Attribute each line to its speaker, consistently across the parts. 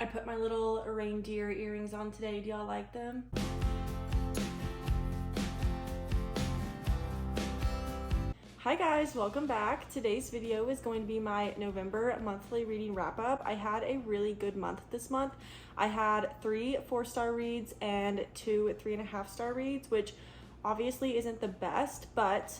Speaker 1: I put my little reindeer earrings on today. Do y'all like them? Hi guys, welcome back. Today's video is going to be my November monthly reading wrap up. I had a really good month this month. I had 3 4-star reads and 2 3.5-star reads, which obviously isn't the best, but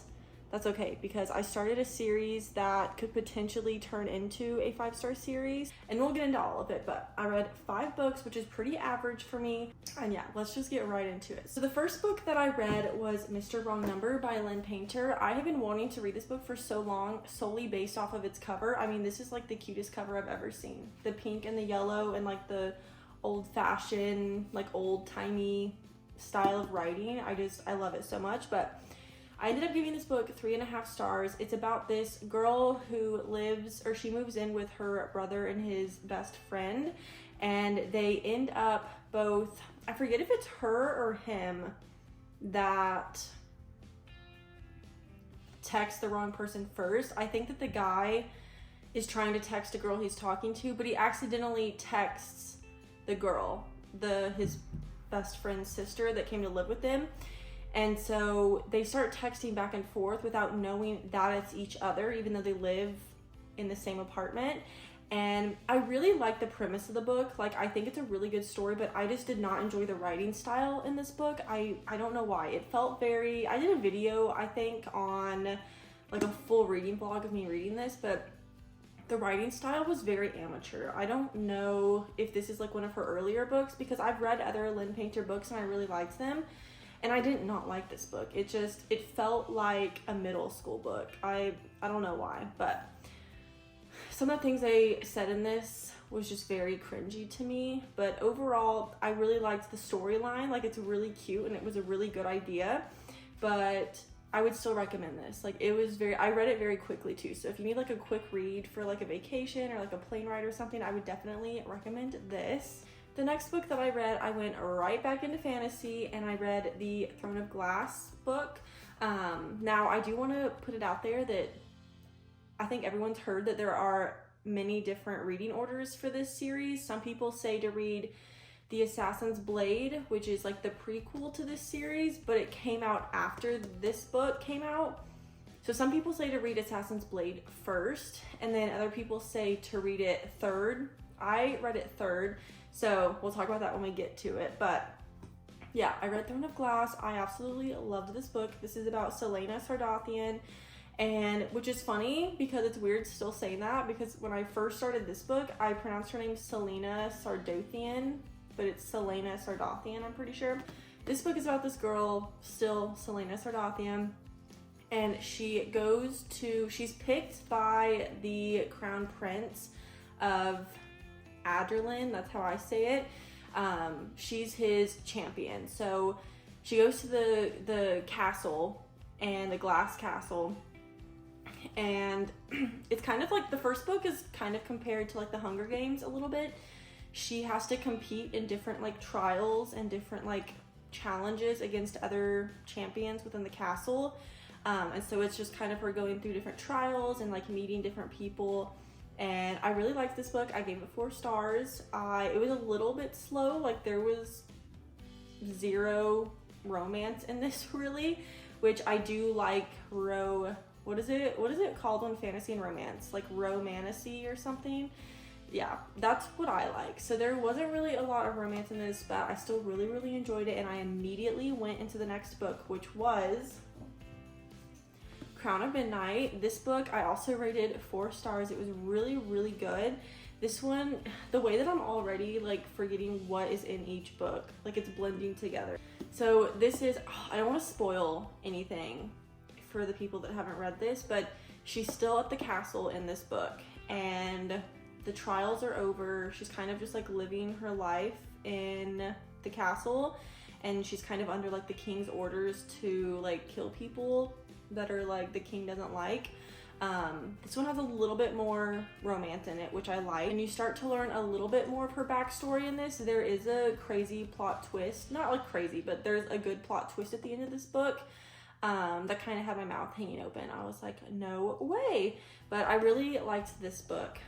Speaker 1: that's okay because I started a series that could potentially turn into a 5-star series, and we'll get into all of it. But I read 5 books, which is pretty average for me. And yeah, let's just get right into it. So the first book that I read was Mr. Wrong Number by Lynn Painter. I have been wanting to read this book for so long, solely based off of its cover. I mean, this is like the cutest cover I've ever seen. The pink and the yellow and like the old-fashioned, like old-timey style of writing. I love it so much. But I ended up giving this book 3.5 stars. It's about this girl who she moves in with her brother and his best friend, and they end up both, I forget if it's her or him that texts the wrong person first. I think that the guy is trying to text a girl he's talking to, but he accidentally texts the girl, his best friend's sister that came to live with them. And so they start texting back and forth without knowing that it's each other, even though they live in the same apartment. And I really like the premise of the book. Like, I think it's a really good story, but I just did not enjoy the writing style in this book. I don't know why. It felt very, I did a video, I think, on like a full reading vlog of me reading this, but the writing style was very amateur. I don't know if this is like one of her earlier books, because I've read other Lynn Painter books and I really liked them. And I did not like this book. It felt like a middle school book. I don't know why, but some of the things they said in this was just very cringy to me. But overall, I really liked the storyline. Like, it's really cute and it was a really good idea, but I would still recommend this. Like, I read it very quickly too. So if you need like a quick read for like a vacation or like a plane ride or something, I would definitely recommend this. The next book that I read, I went right back into fantasy and I read the Throne of Glass book. Now, I do want to put it out there that I think everyone's heard that there are many different reading orders for this series. Some people say to read The Assassin's Blade, which is like the prequel to this series, but it came out after this book came out. So some people say to read Assassin's Blade first, and then other people say to read it third. I read it third, so we'll talk about that when we get to it. But yeah, I read Throne of Glass. I absolutely loved this book. This is about Selena Sardathian, and which is funny because it's weird still saying that, because when I first started this book, I pronounced her name Selena Sardothian, but it's Selena Sardathian, I'm pretty sure. This book is about this girl, still Selena Sardathian, and she's picked by the Crown Prince of Aderlin, that's how I say it. She's his champion. So she goes to the castle, and the glass castle, and it's kind of like the first book is kind of compared to like the Hunger Games a little bit. She has to compete in different like trials and different like challenges against other champions within the castle, and so it's just kind of her going through different trials and like meeting different people. And I really liked this book. I gave it 4 stars. It was a little bit slow. Like, there was 0 romance in this really, which I do like. What is it called on fantasy and romance? Like romantasy or something? Yeah, that's what I like. So there wasn't really a lot of romance in this, but I still really, really enjoyed it. And I immediately went into the next book, which was Crown of Midnight. This book I also rated 4 stars. It was really, really good. This one, the way that I'm already like forgetting what is in each book, like it's blending together. So this is, I don't want to spoil anything for the people that haven't read this, but she's still at the castle in this book, and the trials are over. She's kind of just like living her life in the castle, and she's kind of under like the king's orders to like kill people that are like the king doesn't like. This one has a little bit more romance in it, which I like, and you start to learn a little bit more of her backstory in this. There is a crazy plot twist, not like crazy, but there's a good plot twist at the end of this book that kind of had my mouth hanging open. I was like, no way. But I really liked this book.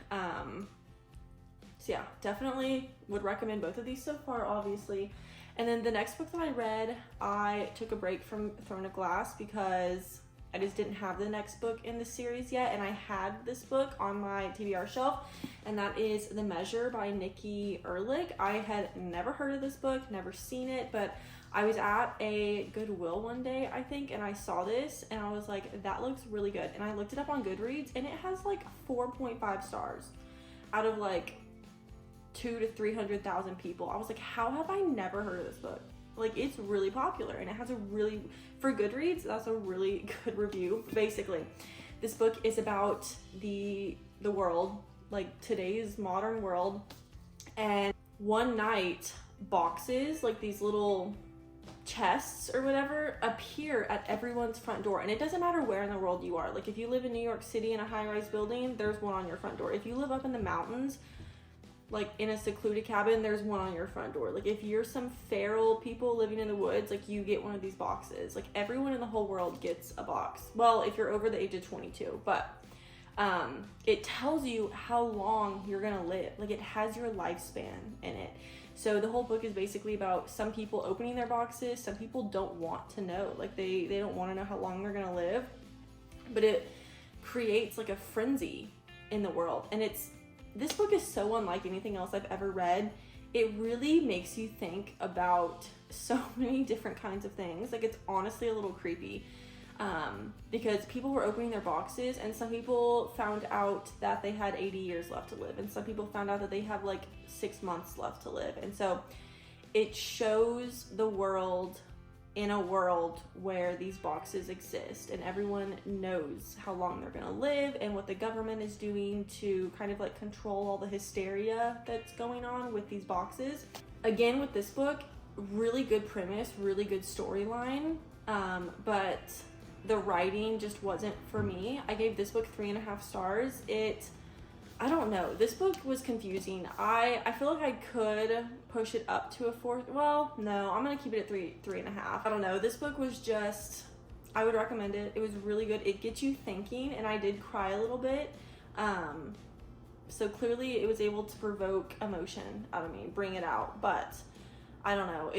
Speaker 1: So yeah, definitely would recommend both of these so far, obviously. And then the next book that I read, I took a break from Throne of Glass because I just didn't have the next book in the series yet, and I had this book on my TBR shelf, and that is The Measure by Nikki Erlich. I had never heard of this book, never seen it, but I was at a Goodwill one day, I think, and I saw this, and I was like, that looks really good. And I looked it up on Goodreads, and it has like 4.5 stars out of like 200,000 to 300,000 people. I was like, how have I never heard of this book? Like, it's really popular, and it has a really, for Goodreads, that's a really good review. Basically, this book is about the world, like today's modern world, and one night boxes, like these little chests or whatever, appear at everyone's front door. And it doesn't matter where in the world you are. Like, if you live in New York City in a high-rise building, there's one on your front door. If you live up in the mountains, like in a secluded cabin, there's one on your front door. Like, if you're some feral people living in the woods, like, you get one of these boxes. Like, everyone in the whole world gets a box. Well, if you're over the age of 22, but it tells you how long you're gonna live. Like, it has your lifespan in it. So the whole book is basically about some people opening their boxes. Some people don't want to know. Like, they don't want to know how long they're gonna live. But it creates like a frenzy in the world. And this book is so unlike anything else I've ever read. It really makes you think about so many different kinds of things. Like, it's honestly a little creepy. Because people were opening their boxes, and some people found out that they had 80 years left to live, and some people found out that they have like 6 months left to live. And so it shows the world in a world where these boxes exist, and everyone knows how long they're gonna live and what the government is doing to kind of like control all the hysteria that's going on with these boxes. Again, with this book, really good premise, really good storyline, but the writing just wasn't for me. I gave this book 3.5 stars. I don't know. This book was confusing. I feel like I could push it up to a 4. Well, no, I'm gonna keep it at 3.5. I don't know. This book was just, I would recommend it. It was really good. It gets you thinking, and I did cry a little bit. So clearly it was able to provoke emotion out of me, bring it out. But I don't know.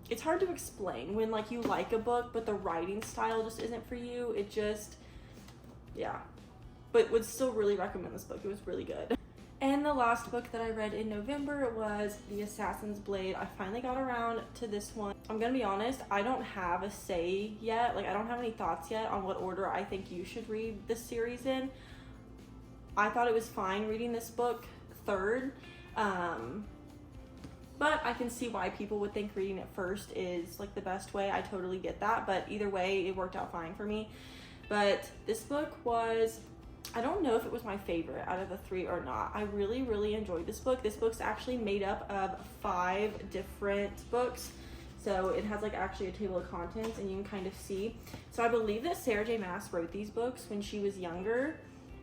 Speaker 1: It's hard to explain when like you like a book, but the writing style just isn't for you. It just, yeah. But would still really recommend this book. It was really good. And the last book that I read in November was The Assassin's Blade. I finally got around to this one. I'm gonna be honest, I don't have a say yet. Like, I don't have any thoughts yet on what order I think you should read this series in. I thought it was fine reading this book third. But I can see why people would think reading it first is like the best way. I totally get that, but either way, it worked out fine for me. But this book was, I don't know if it was my favorite out of the 3 or not. I really, really enjoyed this book. This book's actually made up of 5 different books. So it has like actually a table of contents, and you can kind of see. So I believe that Sarah J. Maas wrote these books when she was younger,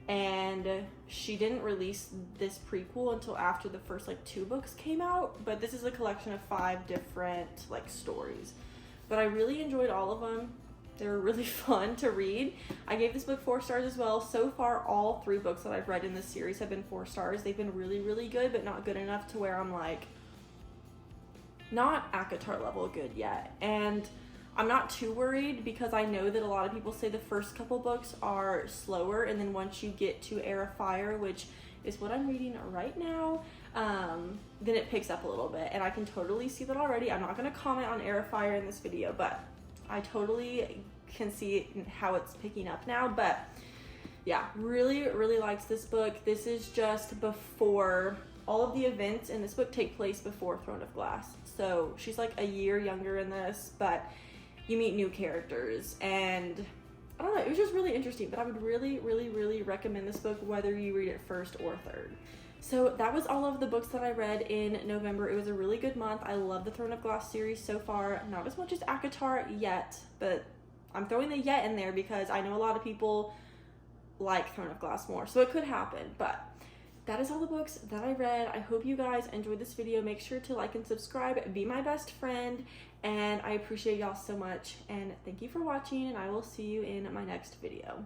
Speaker 1: and she didn't release this prequel until after the first like 2 books came out. But this is a collection of 5 different like stories. But I really enjoyed all of them. They were really fun to read. I gave this book 4 stars as well. So far, all 3 books that I've read in this series have been 4 stars. They've been really, really good, but not good enough to where I'm like, not ACOTAR level good yet. And I'm not too worried because I know that a lot of people say the first couple books are slower, and then once you get to Heir of Fire, which is what I'm reading right now, then it picks up a little bit. And I can totally see that already. I'm not going to comment on Heir of Fire in this video, but I totally can see how it's picking up now. But yeah, really, really liked this book. This is just before, all of the events in this book take place before Throne of Glass. So she's like a year younger in this, but you meet new characters, and I don't know, it was just really interesting. But I would really, really, really recommend this book whether you read it first or third. So that was all of the books that I read in November. It was a really good month. I love the Throne of Glass series so far. Not as much as ACOTAR yet, but I'm throwing the yet in there because I know a lot of people like Throne of Glass more, so it could happen. But that is all the books that I read. I hope you guys enjoyed this video. Make sure to like and subscribe, be my best friend, and I appreciate y'all so much. And thank you for watching, and I will see you in my next video.